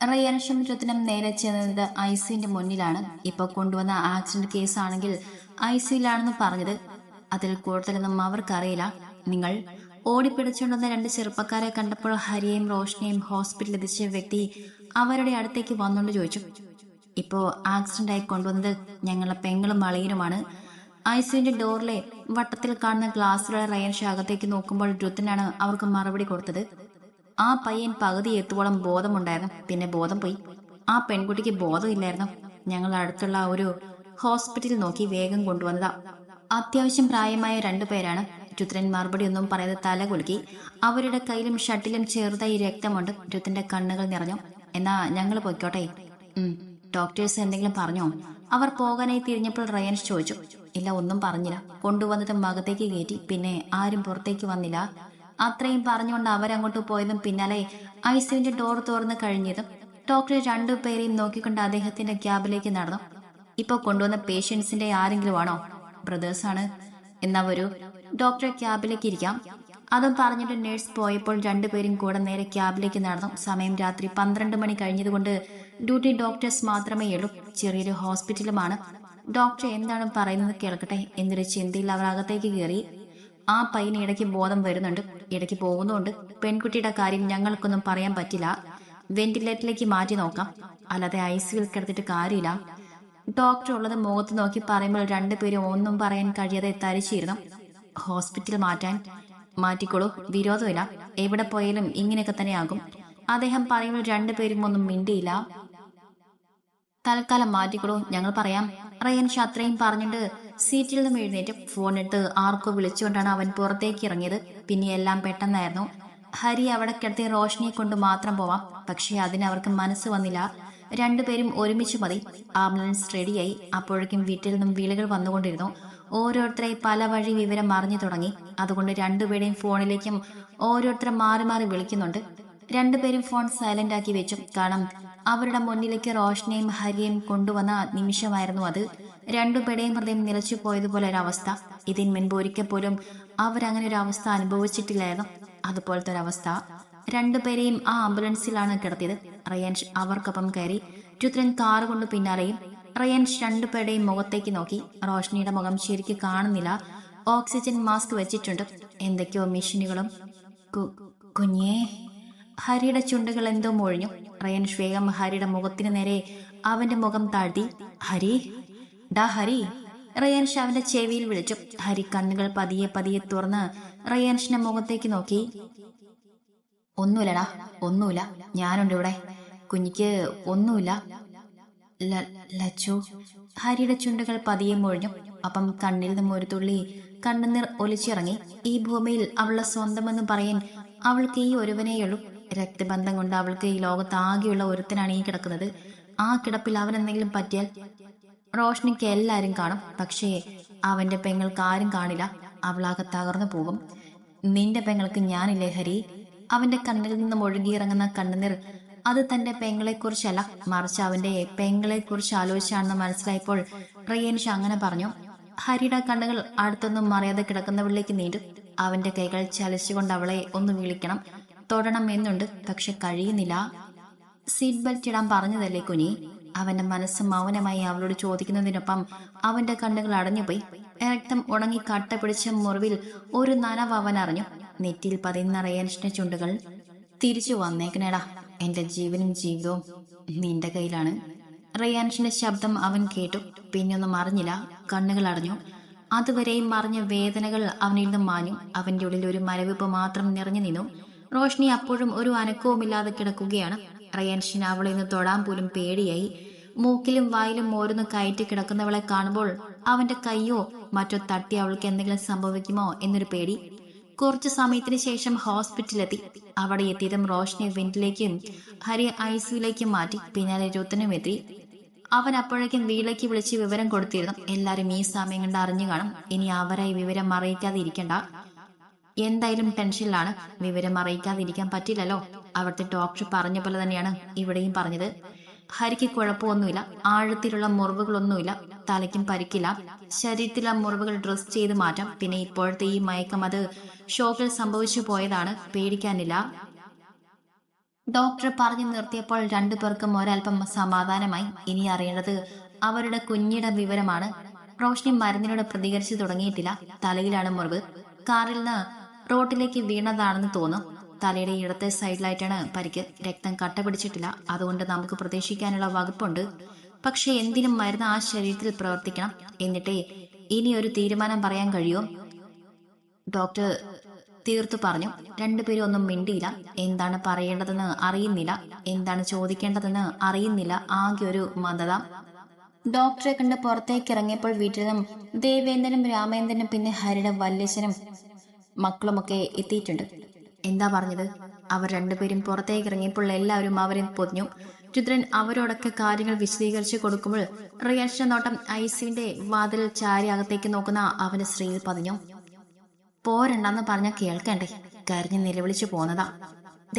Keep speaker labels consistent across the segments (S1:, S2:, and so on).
S1: റയാൻഷും ഋതനും നേരെ ചെന്നത് ഐസിയുന്റെ മുന്നിലാണ്. ഇപ്പൊ കൊണ്ടുവന്ന ആക്സിഡന്റ് കേസാണെങ്കിൽ ഐസിയിലാണെന്ന് പറഞ്ഞത്. അതിൽ കൂടുതലൊന്നും അവർക്കറിയില്ല. നിങ്ങൾ ഓടിപ്പിടിച്ചുകൊണ്ടുവന്ന രണ്ട് ചെറുപ്പക്കാരെ കണ്ടപ്പോൾ ഹരിയെയും റോഷനെയും ഹോസ്പിറ്റലിൽ എത്തിച്ച വ്യക്തി അവരുടെ അടുത്തേക്ക് വന്നുകൊണ്ട് ചോദിച്ചു, ഇപ്പോ ആക്സിഡന്റ് ആയി കൊണ്ടുവന്നത് ഞങ്ങളുടെ പെങ്ങളും അളിയനുമാണ്. ഐസിയുന്റെ ഡോറിലെ വട്ടത്തിൽ കാണുന്ന ഗ്ലാസ്സിലുള്ള റയാൻഷ അകത്തേക്ക് നോക്കുമ്പോൾ ഋതനാണ് അവർക്ക് മറുപടി കൊടുത്തത്. ആ പയ്യൻ പകുതി എത്തുവോളം ബോധമുണ്ടായിരുന്നു, പിന്നെ ബോധം പോയി. ആ പെൺകുട്ടിക്ക് ബോധമില്ലായിരുന്നു. ഞങ്ങൾ അടുത്തുള്ള ഒരു ഹോസ്പിറ്റലിൽ നോക്കി വേഗം കൊണ്ടുവന്നതാ. അത്യാവശ്യം പ്രായമായ രണ്ടുപേരാണ്. രുദ്രൻ മറുപടി ഒന്നും പറയാതെ തല കുലുക്കി. അവരുടെ കയ്യിലും ഷട്ടിലും ചെറുതായി രക്തമുണ്ട്. രുദ്രന്റെ കണ്ണുകൾ നിറഞ്ഞു. എന്നാ ഞങ്ങൾ പൊയ്ക്കോട്ടെ? ഡോക്ടേഴ്സ് എന്തെങ്കിലും പറഞ്ഞോ? അവർ പോകാനായി തിരിഞ്ഞപ്പോൾ റയാൻഷ് ചോദിച്ചു. ഇല്ല, ഒന്നും പറഞ്ഞില്ല. കൊണ്ടുവന്നത് മകത്തേക്ക് കയറ്റി, പിന്നെ ആരും പുറത്തേക്ക് വന്നില്ല. അത്രയും പറഞ്ഞുകൊണ്ട് അവരങ്ങോട്ട് പോയതും പിന്നാലെ ഐസിയുവിന്റെ ഡോർ തുറന്നു കഴിഞ്ഞതും ഡോക്ടർ രണ്ടുപേരെയും നോക്കിക്കൊണ്ട് അദ്ദേഹത്തിന്റെ ക്യാബിലേക്ക് നടന്നു. ഇപ്പൊ കൊണ്ടുവന്ന പേഷ്യൻസിന്റെ ആരെങ്കിലും ആണോ? ബ്രദേഴ്സാണ്. എന്നാ വരൂ, ഡോക്ടറെ ക്യാബിലേക്ക് ഇരിക്കാം. അതും പറഞ്ഞിട്ട് നഴ്സ് പോയപ്പോൾ രണ്ടുപേരും കൂടെ നേരെ ക്യാബിലേക്ക് നടന്നു. സമയം രാത്രി 12 മണി കഴിഞ്ഞതുകൊണ്ട് ഡ്യൂട്ടി ഡോക്ടേഴ്സ് മാത്രമേ ഉള്ളൂ. ചെറിയൊരു ഹോസ്പിറ്റലുമാണ്. ഡോക്ടർ എന്താണ് പറയുന്നത് കേൾക്കട്ടെ എന്നൊരു ചിന്തയിൽ അവർ അകത്തേക്ക് കയറി. ആ പയ്യന് ഇടയ്ക്ക് ബോധം വരുന്നുണ്ട്, ഇടയ്ക്ക് പോകുന്നുണ്ട്. പെൺകുട്ടിയുടെ കാര്യം ഞങ്ങൾക്കൊന്നും പറയാൻ പറ്റില്ല. വെന്റിലേറ്ററിലേക്ക് മാറ്റി നോക്കാം, അല്ലാതെ ഐസിയിൽ കിടത്തിട്ട് കാര്യമില്ല. ഡോക്ടർ ഉള്ളത് മുഖത്ത് നോക്കി പറയുമ്പോൾ രണ്ടുപേരും ഒന്നും പറയാൻ കഴിയാതെ തരിച്ചിരുന്നു. ഹോസ്പിറ്റൽ മാറ്റിക്കോളൂ, വിരോധമില്ല. എവിടെ പോയാലും ഇങ്ങനെയൊക്കെ തന്നെയാകും. അദ്ദേഹം പറയുമ്പോൾ രണ്ടുപേരും ഒന്നും മിണ്ടിയില്ല. തൽക്കാലം മാറ്റിക്കോളൂ, ഞങ്ങൾ പറയാം. റയാൻഷ അത്രയും പറഞ്ഞിട്ട് സീറ്റിൽ നിന്നും എഴുന്നേറ്റ് ഫോൺ എടുത്ത് ആർക്കോ വിളിച്ചുകൊണ്ടാണ് അവൻ പുറത്തേക്ക് ഇറങ്ങിയത്. പിന്നെ എല്ലാം പെട്ടെന്നായിരുന്നു. ഹരി അവിടെ കിടത്തി റോഷനിയെ കൊണ്ട് മാത്രം പോവാം, പക്ഷെ അതിന് അവർക്ക് മനസ്സ് വന്നില്ല. രണ്ടുപേരും ഒരുമിച്ച് മതി. ആംബുലൻസ് റെഡിയായി. അപ്പോഴേക്കും വീട്ടിൽ നിന്നും വിളികൾ വന്നുകൊണ്ടിരുന്നു. ഓരോരുത്തരായി പല വഴി വിവരം അറിഞ്ഞു തുടങ്ങി. അതുകൊണ്ട് രണ്ടുപേരുടെയും ഫോണിലേക്കും ഓരോരുത്തരെ മാറി മാറി വിളിക്കുന്നുണ്ട്. രണ്ടുപേരും ഫോൺ സൈലന്റ് ആക്കി വെച്ചു. കാരണം അവരുടെ മുന്നിലേക്ക് റോഷനെയും ഹരിയെയും കൊണ്ടുവന്ന നിമിഷമായിരുന്നു അത്. രണ്ടുപേരുടെയും ഹൃദയം നിലച്ചു പോയതുപോലെ ഒരവസ്ഥ. ഇതിന് മുൻപ് ഒരിക്കൽ പോലും അവരങ്ങനെ ഒരു അവസ്ഥ അനുഭവിച്ചിട്ടില്ലായിരുന്നു. അതുപോലത്തെ ഒരവസ്ഥ. രണ്ടുപേരെയും ആ ആംബുലൻസിലാണ് കിടത്തിയത്. റയാൻഷ് അവർക്കൊപ്പം കയറി. രുദ്രൻ കാറ് കൊണ്ട് പിന്നാലെയും. റയാൻഷ് രണ്ടുപേരുടെയും മുഖത്തേക്ക് നോക്കി. റോഷനിയുടെ മുഖം ശരിക്ക് കാണുന്നില്ല. ഓക്സിജൻ മാസ്ക് വെച്ചിട്ടുണ്ട്. എന്തൊക്കെയോ മെഷീനുകളും. കുഞ്ഞേ. ഹരിയുടെ ചുണ്ടുകൾ എന്തോ മൊഴിഞ്ഞു. റയാൻഷ് വേഗം ഹരിയുടെ മുഖത്തിന് നേരെ അവന്റെ മുഖം താഴ്ത്തി. ഹരി, ഡാ ഹരി. റയാൻഷ് അവന്റെ ചെവിയിൽ വിളിച്ചു. ഹരി കണ്ണുകൾ പതിയെ പതിയെ തുറന്ന് റയാൻഷിന്റെ മുഖത്തേക്ക് നോക്കി. ഒന്നുമില്ലടാ, ഒന്നുമില്ല, ഞാനുണ്ട് ഇവിടെ. കുഞ്ഞിക്ക് ഒന്നുമില്ല. ലച്ചു. ഹരിയുടെ ചുണ്ടുകൾ പതിയെ മൊഴിഞ്ഞു. അപ്പം കണ്ണിൽ നിന്നും ഒരു തുള്ളി കണ്ണുനീർ ഒലിച്ചിറങ്ങി. ഈ ഭൂമിയിൽ അവളുടെ സ്വന്തമെന്ന് പറയാൻ അവൾക്ക് ഈ ഒരുവനേയുള്ളൂ. രക്തബന്ധം കൊണ്ട് അവൾക്ക് ഈ ലോകത്താകെയുള്ള ഒരുത്തനാണ് ഈ കിടക്കുന്നത്. ആ കിടപ്പിൽ അവനെന്തെങ്കിലും പറ്റിയാൽ റോഷനിക്ക് എല്ലാരും കാണും, പക്ഷേ അവന്റെ പെങ്ങൾക്ക് ആരും കാണില്ല. അവളാകെ തകർന്നു പോകും. നിന്റെ പെങ്ങൾക്ക് ഞാനില്ലേ ഹരി? അവന്റെ കണ്ണിൽ നിന്നും ഒഴുകിയിറങ്ങുന്ന കണ്ണുനീർ അത് തന്റെ പെങ്ങളെക്കുറിച്ചല്ല, മറിച്ച് അവന്റെ പെങ്ങളെക്കുറിച്ച് ആലോചിച്ചാണെന്ന് മനസ്സിലായപ്പോൾ റയാൻഷ് അങ്ങനെ പറഞ്ഞു. ഹരിയുടെ കണ്ണുകൾ അടുത്തൊന്നും മറിയാതെ കിടക്കുന്നവളിലേക്ക് നീണ്ടു. അവന്റെ കൈകൾ ചലിച്ചുകൊണ്ട് അവളെ ഒന്ന് വിളിക്കണം, തൊടണം എന്നുണ്ട്, പക്ഷെ കഴിയുന്നില്ല. സീറ്റ് ബെൽറ്റ് ഇടാൻ പറഞ്ഞതല്ലേ കുഞ്ഞി? അവന്റെ മനസ്സ് മൗനമായി അവളോട് ചോദിക്കുന്നതിനൊപ്പം അവന്റെ കണ്ണുകൾ അടഞ്ഞുപോയി. രക്തം ഉണങ്ങി കട്ട പിടിച്ച മുറിവിൽ ഒരു നനവ് അവൻ അറിഞ്ഞു. നെറ്റിയിൽ പതിയുന്ന റയാൻഷിന്റെ ചുണ്ടുകൾ. തിരിച്ചു വന്നേക്കണേടാ, എന്റെ ജീവനും ജീവിതവും നിന്റെ കയ്യിലാണ്. റയാൻഷിന്റെ ശബ്ദം അവൻ കേട്ടു. പിന്നൊന്നും അറിഞ്ഞില്ല. കണ്ണുകൾ അടഞ്ഞു. അതുവരെയും മറിഞ്ഞ വേദനകൾ അവനിൽ നിന്നും മാഞ്ഞു. അവന്റെ ഉള്ളിൽ ഒരു മരവിപ്പ് മാത്രം നിറഞ്ഞു നിന്നു. റോഷ്നി അപ്പോഴും ഒരു അനക്കവുമില്ലാതെ കിടക്കുകയാണ്. റയാൻഷിന് അവളെ നിന്ന് തൊടാൻ പോലും പേടിയായി. മൂക്കിലും വായിലും ഓരോന്ന് കയറ്റി കിടക്കുന്നവളെ കാണുമ്പോൾ അവന്റെ കയ്യോ മറ്റോ തട്ടി അവൾക്ക് എന്തെങ്കിലും സംഭവിക്കുമോ എന്നൊരു പേടി. കുറച്ചു സമയത്തിന് ശേഷം ഹോസ്പിറ്റലിലെത്തി. അവിടെ എത്തിയതും റോഷനെ വെന്റിലേക്കും ഹരി ഐസിയിലേക്കും മാറ്റി. പിന്നാലെ രുത്തനും എത്തി. അവൻ അപ്പോഴേക്കും വീട്ടിലേക്ക് വിളിച്ച് വിവരം കൊടുത്തിരുന്നു. എല്ലാരും ഈ സമയം കണ്ട് അറിഞ്ഞു കാണും. ഇനി അവരായി വിവരം അറിയിക്കാതെ ഇരിക്കണ്ട. എന്തായാലും ടെൻഷനിലാണ്. വിവരം അറിയിക്കാതിരിക്കാൻ പറ്റില്ലല്ലോ. അവിടുത്തെ ഡോക്ടർ പറഞ്ഞ പോലെ തന്നെയാണ് ഇവിടെയും പറഞ്ഞത്. ഹരിക്ക് കുഴപ്പമൊന്നുമില്ല. ആഴത്തിലുള്ള മുറിവുകളൊന്നുമില്ല. തലയ്ക്കും പരിക്കില്ല. ശരീരത്തിലെ മുറിവുകൾ ഡ്രസ് ചെയ്ത് മാറ്റാം. പിന്നെ ഇപ്പോഴത്തെ ഈ മയക്കം അത് ഷോക്കിൽ സംഭവിച്ചു പോയതാണ്, പേടിക്കാനില്ല. ഡോക്ടർ പറഞ്ഞു നിർത്തിയപ്പോൾ രണ്ടുപേർക്കും ഒരൽപ്പം സമാധാനമായി. ഇനി അറിയേണ്ടത് അവരുടെ കുഞ്ഞിയുടെ വിവരമാണ്. റോഷ്നി മരുന്നിനോട് പ്രതികരിച്ചു തുടങ്ങിയിട്ടില്ല. തലയിലാണ് മുറിവ്. കാറിൽ നിന്ന് റോട്ടിലേക്ക് വീണതാണെന്ന് തോന്നും. തലയുടെ ഇടത്തെ സൈഡിലായിട്ടാണ് പരിക്ക്. രക്തം കട്ട പിടിച്ചിട്ടില്ല. അതുകൊണ്ട് നമുക്ക് പ്രതീക്ഷിക്കാനുള്ള വകുപ്പുണ്ട്. പക്ഷെ എന്തിനും മരുന്ന് ആ ശരീരത്തിൽ പ്രവർത്തിക്കണം. എന്നിട്ടേ ഇനി ഒരു തീരുമാനം പറയാൻ കഴിയുമോ? ഡോക്ടർ തീർത്തു പറഞ്ഞു. രണ്ടുപേരും ഒന്നും മിണ്ടിയില്ല. എന്താണ് പറയേണ്ടതെന്ന് അറിയുന്നില്ല, എന്താണ് ചോദിക്കേണ്ടതെന്ന് അറിയുന്നില്ല. ആകെ ഒരു മന്ദത. ഡോക്ടറെ കണ്ട് പുറത്തേക്ക് ഇറങ്ങിയപ്പോൾ വീട്ടിൽ നിന്നും ദേവേന്ദ്രനും രാമേന്ദ്രനും പിന്നെ ഹരിയുടെ വല്യച്ഛനും മക്കളുമൊക്കെ എത്തിയിട്ടുണ്ട്. എന്താ പറഞ്ഞത്? അവർ രണ്ടുപേരും പുറത്തേക്ക് ഇറങ്ങിയപ്പോൾ എല്ലാവരും അവരെ പൊതിഞ്ഞു. രുദ്രൻ അവരോടൊക്കെ കാര്യങ്ങൾ വിശദീകരിച്ചു കൊടുക്കുമ്പോൾ റിയാൻഷിന്റെ നോട്ടം ഐസിന്റെ വാതിൽ ചാരി അകത്തേക്ക് നോക്കുന്ന അവന്റെ സ്ത്രീയിൽ പതിഞ്ഞു. പോരണ്ടെന്ന് പറഞ്ഞ കേൾക്കണ്ടേ? കരഞ്ഞ് നിലവിളിച്ചു പോന്നതാ.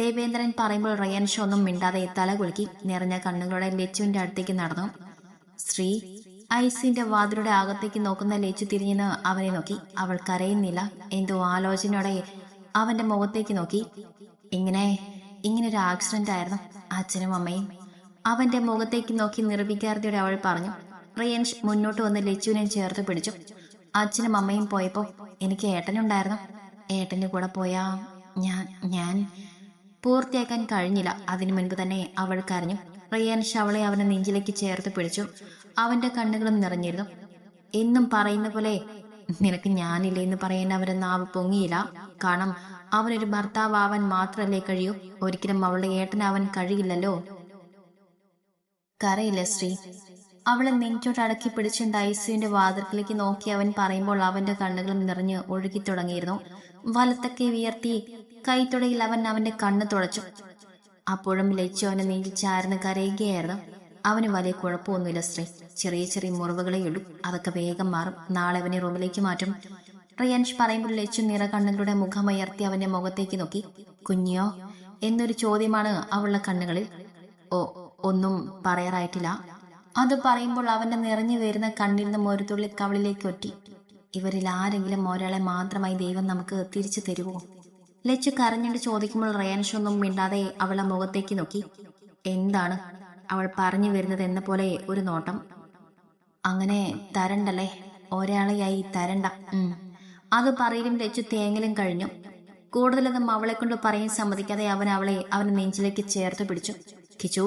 S1: ദേവേന്ദ്രൻ പറയുമ്പോൾ റിയാൻഷ് ഒന്നും മിണ്ടാതെ തല കുലുക്കി നിറഞ്ഞ കണ്ണുകളോടെ ലച്ചുവിന്റെ അടുത്തേക്ക് നടന്നു. ശ്രീ ഐസിന്റെ വാതിലുടെ അകത്തേക്ക് നോക്കുന്ന ലച്ചു തിരിഞ്ഞെന്ന് അവനെ നോക്കി. അവൾ കരയുന്നില്ല. എന്തോ ആലോചനയോടെ അവന്റെ മുഖത്തേക്ക് നോക്കി. ഇങ്ങനെ ഒരു ആക്സിഡന്റ് ആയിരുന്നു. അച്ഛനും അമ്മയും. അവന്റെ മുഖത്തേക്ക് നോക്കി നിർവികാരതയോടെ അവൾ പറഞ്ഞു. റിയൻഷ് മുന്നോട്ട് വന്ന് ലച്ചുവിനെ ചേർത്ത് പിടിച്ചു. അച്ഛനും അമ്മയും പോയപ്പോ എനിക്ക് ഏട്ടനുണ്ടായിരുന്നു. ഏട്ടന്റെ കൂടെ പോയാ ഞാൻ പൂർത്തിയാക്കാൻ കഴിഞ്ഞില്ല. അതിനു മുൻപ് തന്നെ അവൾ കരഞ്ഞു. റിയാൻഷ് അവളെ അവന്റെ നെഞ്ചിലേക്ക് ചേർത്ത് പിടിച്ചു. അവന്റെ കണ്ണുകളും നിറഞ്ഞിരുന്നു. എന്നും പറയുന്ന പോലെ നിനക്ക് ഞാനില്ല എന്ന് പറയാൻ അവന്റെ നാവ് പൊങ്ങിയില്ല. കാരണം അവനൊരു ഭർത്താവാൻ മാത്രല്ലേ കഴിയൂ. ഒരിക്കലും അവളുടെ ഏട്ടനാവാൻ കഴിയില്ലല്ലോ. കരയില്ല ശ്രീ. അവളെ നെഞ്ചോട്ട് അടക്കി പിടിച്ചുകൊണ്ട് ഐസിയുന്റെ വാതിൽക്കിലേക്ക് നോക്കി അവൻ പറയുമ്പോൾ അവന്റെ കണ്ണുകളും നിറഞ്ഞ് ഒഴുകി തുടങ്ങിയിരുന്നു. വലത്തൊക്കെ ഉയർത്തി കൈത്തുടയിൽ അവൻ അവന്റെ കണ്ണ് തുടച്ചു. അപ്പോഴും ലച്ചു അവന്റെ നെഞ്ചിൽ ചാർന്ന് കരയുകയായിരുന്നു. അവന് വലിയ കുഴപ്പമൊന്നുമില്ല ശ്രീ. ചെറിയ ചെറിയ മുറിവുകളേ ഉള്ളൂ. അതൊക്കെ വേഗം മാറും. നാളെ അവനെ റൂമിലേക്ക് മാറ്റും. റിയാൻഷ് പറയുമ്പോൾ ലച്ചു നിറ കണ്ണുകളുടെ മുഖമുയർത്തി അവന്റെ മുഖത്തേക്ക് നോക്കി. കുഞ്ഞിയോ എന്നൊരു ചോദ്യമാണ് അവളുടെ കണ്ണുകളിൽ. ഓ, ഒന്നും പറയാറായിട്ടില്ല. അത് പറയുമ്പോൾ അവന്റെ നിറഞ്ഞു വരുന്ന കണ്ണിൽ നിന്നും ഒരു തുള്ളി കവളിലേക്ക് ഒറ്റി. ഇവരിൽ ആരെങ്കിലും ഒരാളെ മാത്രമായി ദൈവം നമുക്ക് തിരിച്ചു തരുമോ? ലച്ചു കരഞ്ഞിട്ട് ചോദിക്കുമ്പോൾ റിയാൻഷ് ഒന്നും മിണ്ടാതെ അവളുടെ മുഖത്തേക്ക് നോക്കി. എന്താണ് അവൾ പറഞ്ഞു വരുന്നത് എന്ന പോലെ ഒരു നോട്ടം. അങ്ങനെ തരണ്ടല്ലേ, ഒരാളെയായി തരണ്ട. അത് പറയലും ലച്ചു തേങ്ങലും കഴിഞ്ഞു. കൂടുതലൊന്നും അവളെ കൊണ്ട് പറയാൻ സമ്മതിക്കാതെ അവൻ അവളെ അവന്റെ നെഞ്ചിലേക്ക് ചേർത്ത് പിടിച്ചു. കിച്ചു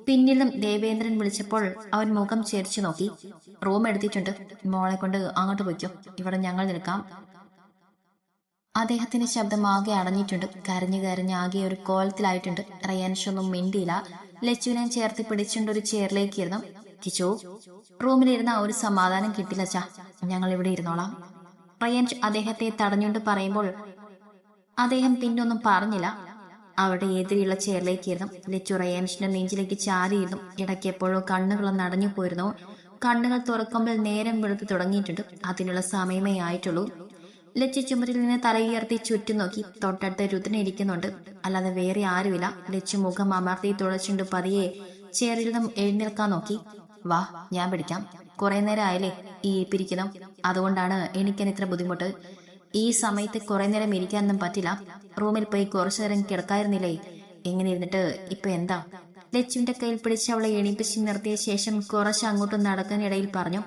S1: പിന്നിലും ദേവേന്ദ്രൻ വിളിച്ചപ്പോൾ അവൻ മുഖം ചേർച്ചു നോക്കി. റൂം എടുത്തിട്ടുണ്ട്, മോളെ കൊണ്ട് അങ്ങോട്ട് പോയിക്കോ. ഇവിടെ ഞങ്ങൾ നിൽക്കാം. അദ്ദേഹത്തിന്റെ ശബ്ദം ആകെ അടഞ്ഞിട്ടുണ്ട്. കരഞ്ഞു ആകെ ഒരു കോലത്തിലായിട്ടുണ്ട്. റിയാൻഷ് ഒന്നും മിണ്ടിയില്ല. ലച്ചുവിനെ ചേർത്ത് പിടിച്ചുകൊണ്ട് ഒരു ചെയറിലേക്ക് ഇരുന്നു. കിച്ചു റൂമിലിരുന്ന ഒരു സമാധാനം കിട്ടില്ല ചാ, ഞങ്ങൾ ഇവിടെ ഇരുന്നോളാം. റിയാൻഷ് അദ്ദേഹത്തെ തടഞ്ഞുകൊണ്ട് പറയുമ്പോൾ അദ്ദേഹം പിന്നൊന്നും പറഞ്ഞില്ല. അവിടെ എതിരെയുള്ള ചെയറിലേക്ക് ഇരുന്നു. ലച്ചു റിയാൻഷിന്റെ നെഞ്ചിലേക്ക് ചാരിയിരുന്നു. ഇടയ്ക്ക് എപ്പോഴോ കണ്ണുകളൊന്നും അടഞ്ഞു പോയിരുന്നു. കണ്ണുകൾ തുറക്കുമ്പോൾ നേരം വെളുത്ത് തുടങ്ങിയിട്ടുണ്ട്. അതിനുള്ള സമയമേ ആയിട്ടുള്ളൂ. ലച്ചു ചുമരിൽ നിന്ന് തലയുയർത്തി ചുറ്റും നോക്കി. തൊട്ടടുത്ത് രുദ്രൻ ഇരിക്കുന്നുണ്ട്, അല്ലാതെ വേറെ ആരുമില്ല. ലച്ചു മുഖം അമർത്തി തുളച്ചുണ്ട് പതിയെ ചെയറിൽ നിന്നും എഴുന്നേൽക്കാൻ നോക്കി. വാ, ഞാൻ പിടിക്കാം. കുറെ നേരം ആയില്ലേ ഈ ഇരിപ്പിരിക്കുന്നു. അതുകൊണ്ടാണ് എനിക്കതിന് ഇത്ര ബുദ്ധിമുട്ട്. ഈ സമയത്ത് കുറെ നേരം ഇരിക്കാനൊന്നും പറ്റില്ല. റൂമിൽ പോയി കുറച്ചു നേരം കിടക്കായിരുന്നില്ലേ? എങ്ങനെ ഇരുന്നിട്ട് ഇപ്പൊ എന്താ? ലച്ചുവിന്റെ കയ്യിൽ പിടിച്ച് അവളെ എണീപ്പിച്ച് നിർത്തിയ ശേഷം കുറച്ച് അങ്ങോട്ടും നടക്കാനിടയിൽ പറഞ്ഞു.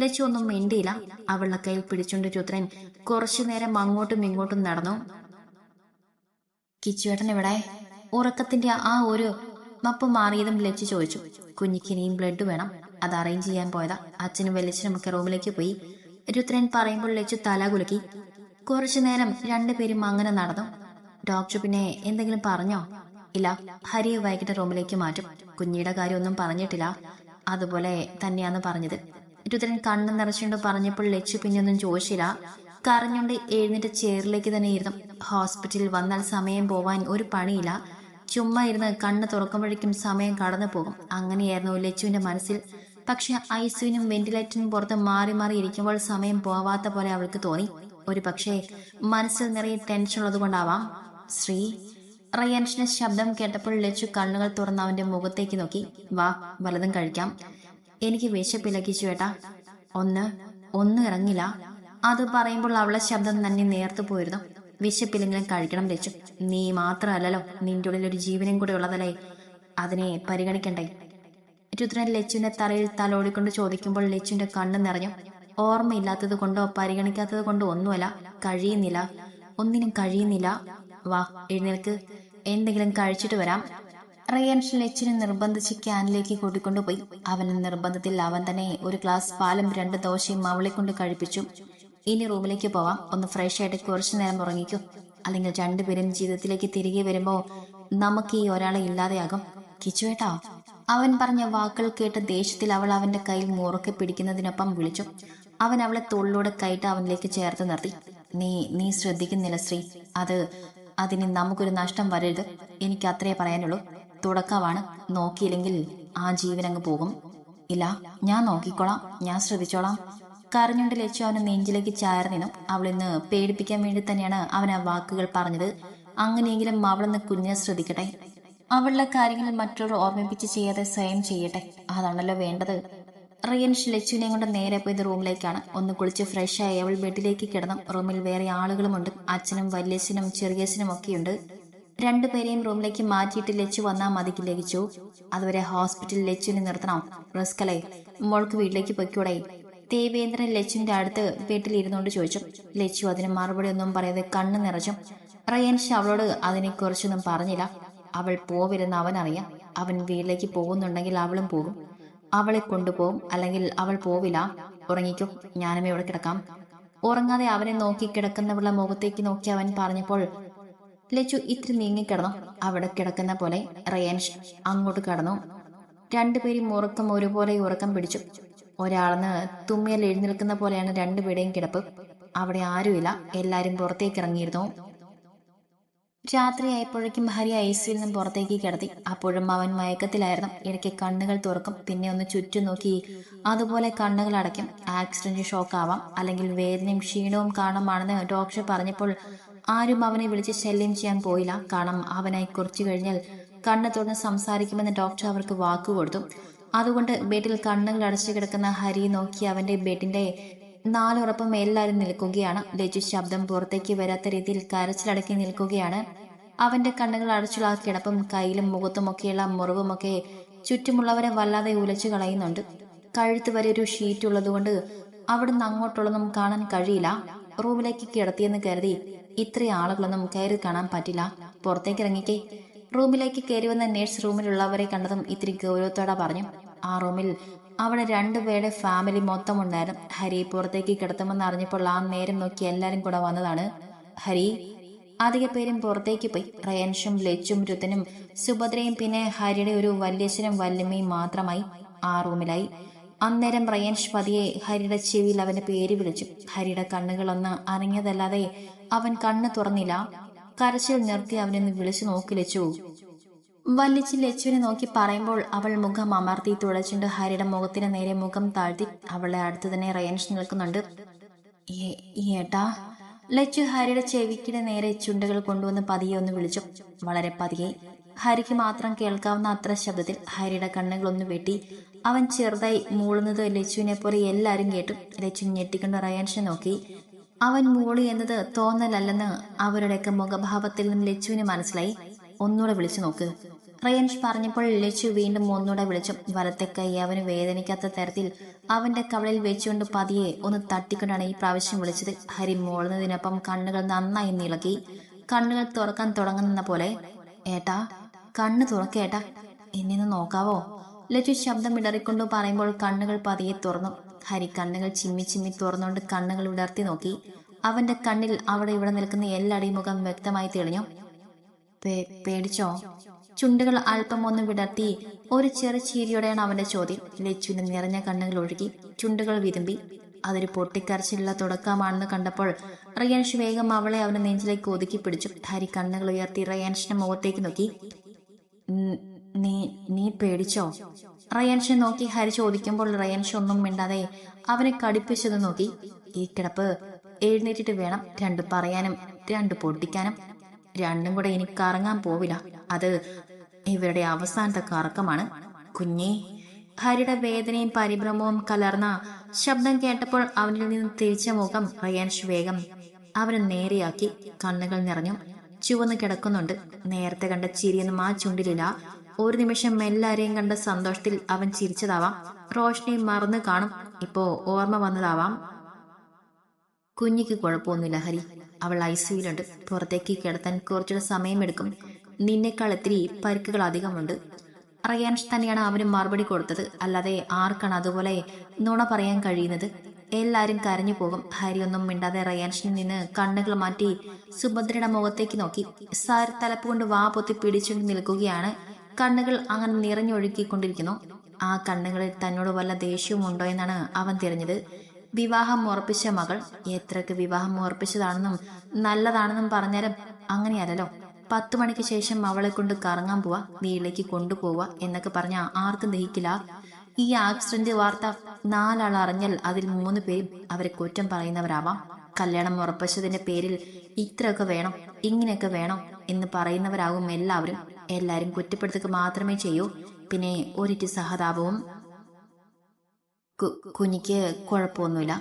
S1: ലച്ചു ഒന്നും മിണ്ടിയില്ല. അവളുടെ കയ്യിൽ പിടിച്ചുകൊണ്ട് രുദ്രൻ കുറച്ചു നേരം അങ്ങോട്ടും ഇങ്ങോട്ടും നടന്നു. കിച്ചുവേട്ടൻ ഇവിടെ? ഉറക്കത്തിന്റെ ആ ഒരു മപ്പ് മാറിയതും ലച്ചു ചോദിച്ചു. കുഞ്ഞിക്ക് ഇനിയും ബ്ലഡ് വേണം, അത് അറേഞ്ച് ചെയ്യാൻ പോയതാ. അച്ഛനും വലിയച്ഛനും ഒക്കെ റൂമിലേക്ക് പോയി. രുദ്രൻ പറയുമ്പോൾ ലച്ചു തല കുലുക്കി. കുറച്ചു നേരം രണ്ടുപേരും അങ്ങനെ നടന്നു. ഡോക്ടർ പിന്നെ എന്തെങ്കിലും പറഞ്ഞോ? ഇല്ല, ഹരിയെ വൈകിട്ട് റൂമിലേക്ക് മാറ്റും. കുഞ്ഞിയുടെ കാര്യമൊന്നും പറഞ്ഞിട്ടില്ല. അതുപോലെ തന്നെയാന്ന് പറഞ്ഞത്. രുദ്രൻ കണ്ണു നിറച്ചുകൊണ്ട് പറഞ്ഞപ്പോൾ ലച്ചു പിന്നൊന്നും ചോദിച്ചില്ല. കരഞ്ഞുകൊണ്ട് എഴുന്നേറ്റ് ചെയറിലേക്ക് തന്നെ ഇരുന്നു. ഹോസ്പിറ്റലിൽ വന്നാൽ സമയം പോവാൻ ഒരു പണിയില്ല. ചുമ്മാ ഇരുന്ന് കണ്ണ് തുറക്കുമ്പോഴേക്കും സമയം കടന്നു പോകും. അങ്ങനെയായിരുന്നു ലച്ചുവിന്റെ മനസ്സിൽ. പക്ഷെ ഐസിയുനും വെന്റിലേറ്ററിനും പുറത്ത് മാറി മാറി ഇരിക്കുമ്പോൾ സമയം പോവാത്ത പോലെ അവൾക്ക് തോന്നി. ഒരു പക്ഷേ മനസ്സിൽ നിറയെ ടെൻഷൻ ഉള്ളത് കൊണ്ടാവാം. ശ്രീ റിയാൻഷിന്റെ ശബ്ദം കേട്ടപ്പോൾ ലച്ചു കണ്ണുകൾ തുറന്ന് അവന്റെ മുഖത്തേക്ക് നോക്കി. വാ, വലതും കഴിക്കാം. എനിക്ക് വിശപ്പില്ല കിച്ചുവേട്ടാ. ഒന്നും ഇറങ്ങില്ല. അത് പറയുമ്പോൾ അവളെ ശബ്ദം തന്നെ നേർത്തു പോയിരുന്നു. വിശപ്പില്ലെങ്കിലും കഴിക്കണം ലച്ചു. നീ മാത്രമല്ലല്ലോ, നിന്റെ ഉള്ളിൽ ഒരു ജീവനും കൂടെ ഉള്ളതല്ലേ, അതിനെ പരിഗണിക്കണ്ടേ? രുദ്രൻ ലച്ചുവിന്റെ തലയിൽ തലോടിക്കൊണ്ട് ചോദിക്കുമ്പോൾ ലച്ചുവിന്റെ കണ്ണ് നിറഞ്ഞു. ഓർമ്മയില്ലാത്തത് കൊണ്ടോ പരിഗണിക്കാത്തത് കൊണ്ടോ ഒന്നുമല്ല, കഴിയുന്നില്ല, ഒന്നിനും കഴിയുന്നില്ല. വാ എഴുന്നേൽക്ക്, എന്തെങ്കിലും കഴിച്ചിട്ട് വരാം. റയാൻ ലച്ചുവിനെ നിർബന്ധിച്ച് ക്യാനിലേക്ക് കൂട്ടിക്കൊണ്ടുപോയി. അവന്റെ നിർബന്ധത്തിൽ അവൻ തന്നെ ഒരു ഗ്ലാസ് പാലും 2 ദോശയും അവളെ കൊണ്ട് കഴിപ്പിച്ചു. ഇനി റൂമിലേക്ക് പോവാം, ഒന്ന് ഫ്രഷ് ആയിട്ട് കുറച്ചു നേരം ഉറങ്ങിക്കോ, അല്ലെങ്കിൽ രണ്ടുപേരും ജീവിതത്തിലേക്ക് തിരികെ വരുമ്പോ നമുക്ക് ഈ ഒരാളെ ഇല്ലാതെയാകും. കിച്ചുവേട്ടാ. അവൻ പറഞ്ഞ വാക്കുകൾ കേട്ട ദേഷ്യത്തിൽ അവൾ അവന്റെ കയ്യിൽ മുറുക്കെ പിടിക്കുന്നതിനൊപ്പം വിളിച്ചു. അവൻ അവളെ തോളിലൂടെ കൈയിട്ട് അവനിലേക്ക് ചേർത്ത് നിർത്തി. നീ ശ്രദ്ധിക്കുന്നില്ല ശ്രീ, അതിന് നമുക്കൊരു നഷ്ടം വരരുത്, എനിക്ക് അത്രേ പറയാനുള്ളൂ. തുടക്കമാണ്, നോക്കിയില്ലെങ്കിൽ ആ ജീവൻ അങ്ങ് പോകും. ഇല്ല, ഞാൻ നോക്കിക്കോളാം, ഞാൻ ശ്രദ്ധിച്ചോളാം. കരഞ്ഞുകൊണ്ട് ലച്ചു അവന് നെഞ്ചിലേക്ക് ചാർന്നിനും. അവളിന്ന് പേടിപ്പിക്കാൻ വേണ്ടി തന്നെയാണ് അവൻ ആ വാക്കുകൾ പറഞ്ഞത്. അങ്ങനെയെങ്കിലും അവളൊന്ന് കുഞ്ഞിനെ ശ്രദ്ധിക്കട്ടെ, അവളുടെ കാര്യങ്ങൾ മറ്റൊരു ഓർമ്മിപ്പിച്ച് ചെയ്യാതെ സ്വയം ചെയ്യട്ടെ, അതാണല്ലോ വേണ്ടത്. റിയൻ ലച്ചുവിനെ കൊണ്ട് നേരെ പോയത് റൂമിലേക്കാണ്. ഒന്ന് കുളിച്ച് ഫ്രഷായി അവൾ ബെഡിലേക്ക് കിടന്നു. റൂമിൽ വേറെ ആളുകളുമുണ്ട്, അച്ഛനും വലിയച്ഛനും ചെറിയച്ഛനും ഒക്കെയുണ്ട്. രണ്ടുപേരെയും റൂമിലേക്ക് മാറ്റിയിട്ട് ലച്ചു വന്നാൽ മതിക്കില്ലേ കിച്ചു? അതുവരെ ഹോസ്പിറ്റലിൽ ലച്ചുവിനെ നിർത്തണം, റിസ്കല്ലേ, മോൾക്ക് വീട്ടിലേക്ക് പൊയ്ക്കൂടെ? ദേവേന്ദ്രൻ ലച്ചുവിന്റെ അടുത്ത് ബെഡിൽ ഇരുന്നുകൊണ്ട് ചോദിച്ചു. ലച്ചു അതിന് മറുപടി ഒന്നും പറയാതെ കണ്ണ് നിറച്ചു. റയൻഷ് അവളോട് അതിനെക്കുറിച്ചൊന്നും പറഞ്ഞില്ല. അവൾ പോവില്ലെന്ന് അവനറിയാം. അവൻ വീട്ടിലേക്ക് പോകുന്നുണ്ടെങ്കിൽ അവളും പോകും, അവളെ കൊണ്ടുപോകും, അല്ലെങ്കിൽ അവൾ പോവില്ല. ഉറങ്ങിക്കോ, ഞാനും ഇവിടെ കിടക്കാം. ഉറങ്ങാതെ അവനെ നോക്കി കിടക്കുന്നവളുടെ മുഖത്തേക്ക് നോക്കി അവൻ പറഞ്ഞപ്പോൾ ലച്ചു ഇത്തിരി നീങ്ങിക്കിടന്നു. അവിടെ കിടക്കുന്ന പോലെ റയൻഷ് അങ്ങോട്ട് കടന്നു. രണ്ടുപേരും ഉറക്കം ഒരുപോലെ ഉറക്കം പിടിച്ചു. ഒരാളെന്ന് തുമ്മിയാൽ എഴുന്നേൽക്കുന്ന പോലെയാണ് രണ്ടുപേരുടെയും കിടപ്പ്. അവിടെ ആരുമില്ല, എല്ലാരും പുറത്തേക്ക് ഇറങ്ങിയിരുന്നു. രാത്രിയായപ്പോഴേക്കും ഹരി ഐസിയിൽ നിന്നും പുറത്തേക്ക് കിടത്തി. അപ്പോഴും അവൻ മയക്കത്തിലായിരുന്നു. ഇടയ്ക്ക് കണ്ണുകൾ തുറക്കും, പിന്നെ ഒന്ന് ചുറ്റും നോക്കി അതുപോലെ കണ്ണുകൾ അടയ്ക്കും. ആക്സിഡന്റ് ഷോക്ക് ആവാം, അല്ലെങ്കിൽ വേദനയും ക്ഷീണവും കാരണമാണെന്ന് ഡോക്ടർ പറഞ്ഞപ്പോൾ ആരും അവനെ വിളിച്ച് ശല്യം ചെയ്യാൻ പോയില്ല. കാരണം അവനായി കുറച്ചു കഴിഞ്ഞാൽ കണ്ണ് തുറന്ന് സംസാരിക്കുമെന്ന് ഡോക്ടർ അവർക്ക് വാക്കുകൊടുത്തു. അതുകൊണ്ട് ബെഡിൽ കണ്ണുകൾ അടച്ചു കിടക്കുന്ന ഹരി നോക്കി അവന്റെ ബെഡിന്റെ നാലുറപ്പും എല്ലാവരും നിൽക്കുകയാണ്. ലജു ശബ്ദം പുറത്തേക്ക് വരാത്ത രീതിയിൽ കരച്ചിലടക്കി നിൽക്കുകയാണ്. അവന്റെ കണ്ണുകൾ അടച്ചുള്ള ആ കിടപ്പും കയ്യിലും മുഖത്തുമൊക്കെയുള്ള മുറിവുമൊക്കെ ചുറ്റുമുള്ളവരെ വല്ലാതെ ഉലച്ചു കളയുന്നുണ്ട്. കഴുത്ത് വരെ ഒരു ഷീറ്റ് ഉള്ളതുകൊണ്ട് അവിടുന്ന് അങ്ങോട്ടുള്ളതൊന്നും കാണാൻ കഴിയില്ല. റൂമിലേക്ക് കിടത്തിയെന്ന് കരുതി ഇത്രയും ആളുകളൊന്നും കയറി കാണാൻ പറ്റില്ല, പുറത്തേക്ക് ഇറങ്ങിക്കേ. റൂമിലേക്ക് കയറി വന്ന നേഴ്സ് റൂമിലുള്ളവരെ കണ്ടതും ഇത്തിരി ഗൗരവത്തോടെ പറഞ്ഞു. ആ റൂമിൽ അവിടെ രണ്ടുപേരുടെ ഫാമിലി മൊത്തം ഉണ്ടായിരുന്നു. ഹരി പുറത്തേക്ക് കിടത്തുമെന്ന് അറിഞ്ഞപ്പോൾ ആ നേരം നോക്കി എല്ലാരും കൂടെ വന്നതാണ്. ഹരി അധിക പേരും പുറത്തേക്ക് പോയി. റയൻഷും ലച്ചും രുതനും സുഭദ്രയും പിന്നെ ഹരിയുടെ ഒരു വല്യച്ഛനും വല്യമ്മയും മാത്രമായി ആ റൂമിലായി. അന്നേരം റയൻഷ് പതിയെ ഹരിയുടെ ചെവിയിൽ അവന്റെ പേര് വിളിച്ചു. ഹരിയുടെ കണ്ണുകളൊന്ന് അനങ്ങിയതല്ലാതെ അവൻ കണ്ണ് തുറന്നില്ല. കരച്ചിൽ നിർത്തി അവനൊന്ന് വിളിച്ചു നോക്കി ലച്ചു. വല്ലിച്ച് ലച്ചുവിനെ നോക്കി പറയുമ്പോൾ അവൾ മുഖം അമർത്തി തുടച്ചുകൊണ്ട് ഹരിയുടെ മുഖത്തിന് നേരെ മുഖം താഴ്ത്തി. അവളുടെ അടുത്ത് തന്നെ റയൻഷ് നിൽക്കുന്നുണ്ട്. ഏട്ടാ. ലച്ചു ഹരിയുടെ ചെവിക്കിടെ നേരെ ചുണ്ടുകൾ കൊണ്ടുവന്ന് പതിയെ ഒന്ന് വിളിച്ചു, വളരെ പതിയെ. ഹരിക്ക് മാത്രം കേൾക്കാവുന്ന അത്ര ശബ്ദത്തിൽ. ഹരിയുടെ കണ്ണുകളൊന്ന് വെട്ടി. അവൻ ചെറുതായി മൂളുന്നത് ലച്ചുവിനെ പോലെ എല്ലാരും കേട്ടു. ലച്ചു ഞെട്ടിക്കൊണ്ട് റയൻഷിനെ നോക്കി. അവൻ മൂളി എന്നത് തോന്നലല്ലെന്ന് അവരുടെയൊക്കെ മുഖഭാവത്തിൽ നിന്നും ലച്ചുവിന് മനസ്സിലായി. ഒന്നുകൂടെ വിളിച്ചു നോക്ക്, റയൻഷ് പറഞ്ഞപ്പോൾ ലച്ചു വീണ്ടും ഒന്നുകൂടെ വിളിച്ചു. വലത്തെ കൈ അവന് വേദനിക്കാത്ത തരത്തിൽ അവന്റെ കവളിൽ വെച്ചുകൊണ്ട് പതിയെ ഒന്ന് തട്ടിക്കൊണ്ടാണ് ഈ പ്രാവശ്യം വിളിച്ചത്. ഹരി മൂളുന്നതിനൊപ്പം കണ്ണുകൾ നന്നായി നിളക്കി. കണ്ണുകൾ തുറക്കാൻ തുടങ്ങുന്ന പോലെ. ഏട്ടാ, കണ്ണ് തുറക്കേട്ടാ, എന്നെ നോക്കാവോ? ലച്ചു ശബ്ദം ഇടറിക്കൊണ്ടു പറയുമ്പോൾ കണ്ണുകൾ പതിയെ തുറന്നു. ഹരി കണ്ണുകൾ ചിമ്മി ചിമ്മി തുറന്നുകൊണ്ട് കണ്ണുകൾ വിടർത്തി നോക്കി. അവന്റെ കണ്ണിൽ അവിടെ ഇവിടെ നിൽക്കുന്ന എല്ലാടെയും മുഖം വ്യക്തമായി തെളിഞ്ഞു. പേടിച്ചോ? ചുണ്ടുകൾ അല്പം ഒന്ന് വിടർത്തി ഒരു ചെറു ചീരിയോടെയാണ് അവന്റെ ചോദ്യം. ലച്ചുവിന്റെ നിറഞ്ഞ കണ്ണുകൾ ഒഴുകി, ചുണ്ടുകൾ വിരുമ്പി. അതൊരു പൊട്ടിക്കരച്ചിലുള്ള തുടക്കമാണെന്ന് കണ്ടപ്പോൾ റയാൻഷ് വേഗം അവളെ അവന്റെ നെഞ്ചിലേക്ക് ഒതുക്കി പിടിച്ചു. ഹരി കണ്ണുകൾ ഉയർത്തി റയാൻഷിന്റെ മുഖത്തേക്ക് നോക്കി. നീ പേടിച്ചോ? റയാൻഷിനെ നോക്കി ഹരി ചോദിക്കുമ്പോൾ റയാൻഷ് ഒന്നും മിണ്ടാതെ അവനെ കടിപ്പിച്ചത് നോക്കി. ഈ കിടപ്പ് എഴുന്നേറ്റിട്ട് വേണം 2 പറയാനും 2 പൊട്ടിക്കാനും. രണ്ടും കൂടെ എനിക്ക് കറങ്ങാൻ പോവില്ല. അത് ഇവരുടെ അവസാനത്തെ കറക്കമാണ് കുഞ്ഞേ. ഹരിയുടെ വേദനയും പരിഭ്രമവും കലർന്ന ശബ്ദം കേട്ടപ്പോൾ അവനിൽ നിന്ന് തിരിച്ച മുഖം റയാൻഷ് വേഗം അവനെ നേരെയാക്കി. കണ്ണുകൾ നിറഞ്ഞു ചുവന്ന് കിടക്കുന്നുണ്ട്. നേരത്തെ കണ്ട ചിരിയൊന്നും ആ ചുണ്ടിലില്ല. ഒരു നിമിഷം എല്ലാരെയും കണ്ട സന്തോഷത്തിൽ അവൻ ചിരിച്ചതാവാം. റോഷനെ മറന്നു കാണും. ഇപ്പോ ഓർമ്മ വന്നതാവാം. കുഞ്ഞിക്ക് കുഴപ്പമൊന്നുമില്ല ഹരി. അവൾ ഐസിയുലുണ്ട്. പുറത്തേക്ക് കിടത്താൻ കുറച്ചുകൂടെ സമയമെടുക്കും. നിന്നേക്കാൾ ഇത്തിരി പരിക്കുകൾ അധികമുണ്ട്. റയാൻഷ് തന്നെയാണ് അവന് മറുപടി കൊടുത്തത്. അല്ലാതെ ആർക്കാണ് അതുപോലെ നുണ പറയാൻ കഴിയുന്നത്? എല്ലാരും കരഞ്ഞു പോകും. ഹരി ഒന്നും മിണ്ടാതെ റയാൻഷിൽ നിന്ന് കണ്ണുകൾ മാറ്റി സുഭദ്രയുടെ മുഖത്തേക്ക് നോക്കി. സാർ തലപ്പുകൊണ്ട് വാ പൊത്തി പിടിച്ചുകൊണ്ട് നിൽക്കുകയാണ്. കണ്ണുകൾ അങ്ങനെ നിറഞ്ഞൊഴുക്കിക്കൊണ്ടിരിക്കുന്നു. ആ കണ്ണുകളിൽ തന്നോട് വല്ല ദേഷ്യവും ഉണ്ടോ എന്നാണ് അവൻ തിരഞ്ഞത്. വിവാഹം ഉറപ്പിച്ച മകൾ എത്രക്ക് വിവാഹം ഉറപ്പിച്ചതാണെന്നും നല്ലതാണെന്നും പറഞ്ഞാലും അങ്ങനെയല്ലോ. 10 മണിക്ക് ശേഷം അവളെ കൊണ്ട് കറങ്ങാൻ പോവാ, വീട്ടിലേക്ക് കൊണ്ടുപോവുക എന്നൊക്കെ പറഞ്ഞാൽ ആർക്കും ദഹിക്കില്ല. ഈ ആക്സിഡന്റ് വാർത്ത 4 ആൾ അറിഞ്ഞാൽ അതിൽ 3 പേരും അവരെ കുറ്റം പറയുന്നവരാവാം. കല്യാണം ഉറപ്പിച്ചതിന്റെ പേരിൽ ഇത്രയൊക്കെ വേണം, ഇങ്ങനെയൊക്കെ വേണം എന്ന് പറയുന്നവരാകും എല്ലാവരും. എല്ലാരും കുറ്റപ്പെടുത്തുക മാത്രമേ ചെയ്യൂ. പിന്നെ ഒരിറ്റ് സഹതാപവും. കുഞ്ഞിക്ക് കുഴപ്പമൊന്നുമില്ല.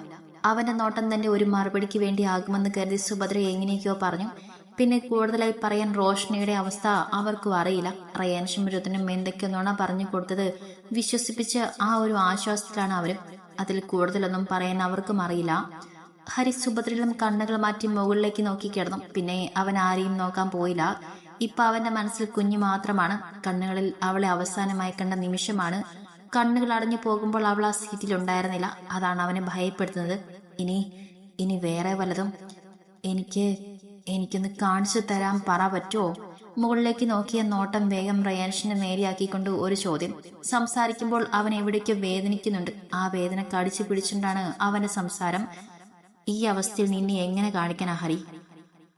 S1: അവന്റെ നോട്ടം തന്റെ ഒരു മറുപടിക്ക് വേണ്ടി ആകുമെന്ന് കരുതി സുഭദ്ര എങ്ങനെയൊക്കെയോ പറഞ്ഞു. പിന്നെ കൂടുതലായി പറയാൻ റോഷ്നിയുടെ അവസ്ഥ അവർക്കും അറിയില്ല. റയാൻഷും രുദ്രനും എന്തൊക്കെയോ നുണ പറഞ്ഞു കൊടുത്തത് വിശ്വസിപ്പിച്ച് ആ ഒരു ആശ്വാസത്തിലാണ് അവരും. അതിൽ കൂടുതലൊന്നും പറയാൻ അവർക്കും അറിയില്ല. ഹരി സുഭദ്രയിലും കണ്ണുകൾ മാറ്റി മുകളിലേക്ക് നോക്കി കിടന്നു. പിന്നെ അവൻ ആരെയും നോക്കാൻ പോയില്ല. ഇപ്പൊ അവന്റെ മനസ്സിൽ കുഞ്ഞു മാത്രമാണ്. കണ്ണുകളിൽ അവളെ അവസാനമായി കണ്ട നിമിഷമാണ്. കണ്ണുകൾ അടഞ്ഞു പോകുമ്പോൾ അവൾ ആ സീറ്റിൽ ഉണ്ടായിരുന്നില്ല. അതാണ് അവനെ ഭയപ്പെടുത്തുന്നത്. ഇനി വേറെ വല്ലതും എനിക്കൊന്ന് കാണിച്ചു തരാൻ പറ പറ്റുമോ? മുകളിലേക്ക് നോക്കിയ നോട്ടം വേഗം റയാൻഷിനെ നേരെയാക്കിക്കൊണ്ട് ഒരു ചോദ്യം. സംസാരിക്കുമ്പോൾ അവൻ എവിടേക്കോ വേദനിക്കുന്നുണ്ട്. ആ വേദന കടിച്ചു പിടിച്ചുകൊണ്ടാണ് അവന്റെ സംസാരം. ഈ അവസ്ഥയിൽ നിന്നെ എങ്ങനെ കാണിക്കാനാ ഹരി?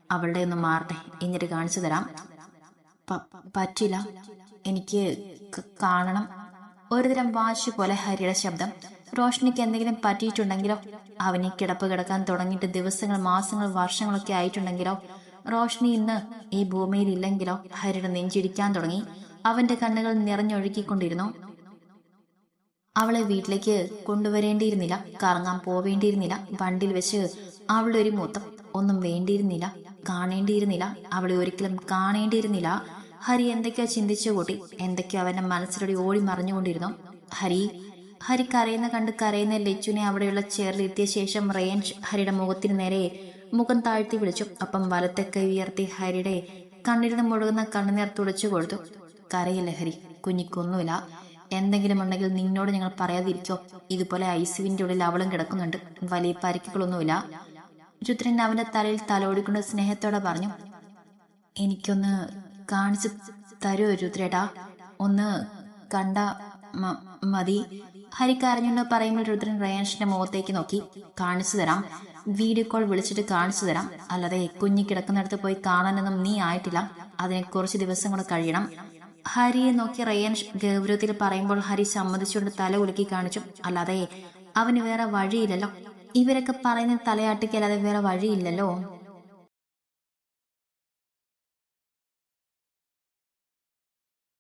S1: അവളുടെ ഒന്ന് മാറട്ടെ, എന്നിട്ട് കാണിച്ചു തരാം. പറ്റില്ല, എനിക്ക് കാണണം. ഒരുതരം വാശി പോലെ ഹരിയുടെ ശബ്ദം. റോഷ്നിക്ക് എന്തെങ്കിലും പറ്റിയിട്ടുണ്ടെങ്കിലോ? അവന് കിടപ്പ് കിടക്കാൻ തുടങ്ങിയിട്ട് ദിവസങ്ങൾ, മാസങ്ങൾ, വർഷങ്ങളൊക്കെ ആയിട്ടുണ്ടെങ്കിലോ? റോഷ്നി ഇന്ന് ഈ ഭൂമിയിൽ ഇല്ലെങ്കിലോ? ഹരിയുടെ നെഞ്ചിടിക്കാൻ തുടങ്ങി. അവന്റെ കണ്ണുകൾ നിറഞ്ഞൊഴുക്കിക്കൊണ്ടിരുന്നു. അവളെ വീട്ടിലേക്ക് കൊണ്ടുവരേണ്ടിയിരുന്നില്ല, കറങ്ങാൻ പോവേണ്ടിയിരുന്നില്ല, വണ്ടിയിൽ വെച്ച് അവളുടെ ഒരു മുത്തം ഒന്നും വേണ്ടിയിരുന്നില്ല, കാണേണ്ടിയിരുന്നില്ല, അവളെ ഒരിക്കലും കാണേണ്ടിയിരുന്നില്ല. ഹരി എന്തൊക്കെയോ ചിന്തിച്ചു കൂട്ടി. എന്തൊക്കെയോ അവന്റെ മനസ്സിലൂടെ ഓടി മറിഞ്ഞുകൊണ്ടിരുന്നു. ഹരി കരയുന്ന കണ്ട് കരയുന്ന ലച്ചുവിനെ അവിടെയുള്ള ചെയറിൽ എത്തിയ ശേഷം റയാൻഷ് ഹരിയുടെ മുഖത്തിന് നേരെ മുഖം താഴ്ത്തി വിളിച്ചു. അപ്പം വലത്തെ കൈ ഉയർത്തി ഹരിയുടെ കണ്ണിരുന്ന് മുഴുകുന്ന കണ്ണുനീർ തുടച്ചു കൊടുത്തു. കരയല്ലേ ഹരി, കുഞ്ഞിക്കൊന്നുമില്ല. എന്തെങ്കിലും ഉണ്ടെങ്കിൽ നിന്നോട് ഞങ്ങൾ പറയാതിരിക്കോ? ഇതുപോലെ ഐസിയുവിന്റെ ഉള്ളിൽ അവളും കിടക്കുന്നുണ്ട്. വലിയ പരിക്കുകളൊന്നുമില്ല. രുദ്രൻ അവന്റെ തലയിൽ തലോടിക്കൊണ്ട് സ്നേഹത്തോടെ പറഞ്ഞു. എനിക്കൊന്ന് കാണിച്ചു തരുമോ രുദ്രേട്ടാ? ഒന്ന് കണ്ട മതി. ഹരി കരഞ്ഞുകൊണ്ട് പറയുമ്പോൾ രുദ്രൻ റയാൻഷിന്റെ മുഖത്തേക്ക് നോക്കി. കാണിച്ചു തരാം, വീഡിയോ കോൾ വിളിച്ചിട്ട് കാണിച്ചു തരാം. അല്ലാതെ കുഞ്ഞി കിടക്കുന്നിടത്ത് പോയി കാണാനൊന്നും നീ ആയിട്ടില്ല. അതിനെ കുറച്ച് ദിവസം കൂടെ കഴിയണം. ഹരിയെ നോക്കി റയാൻഷ് ഗൗരവത്തിൽ പറയുമ്പോൾ ഹരി സമ്മതിച്ചുകൊണ്ട് തല ഉലുക്കി കാണിച്ചു. അല്ലാതെ അവന് വേറെ വഴിയില്ലല്ലോ. ഇവരൊക്കെ പറയുന്ന തലയാട്ടിക്കല്ലാതെ വേറെ വഴിയില്ലല്ലോ.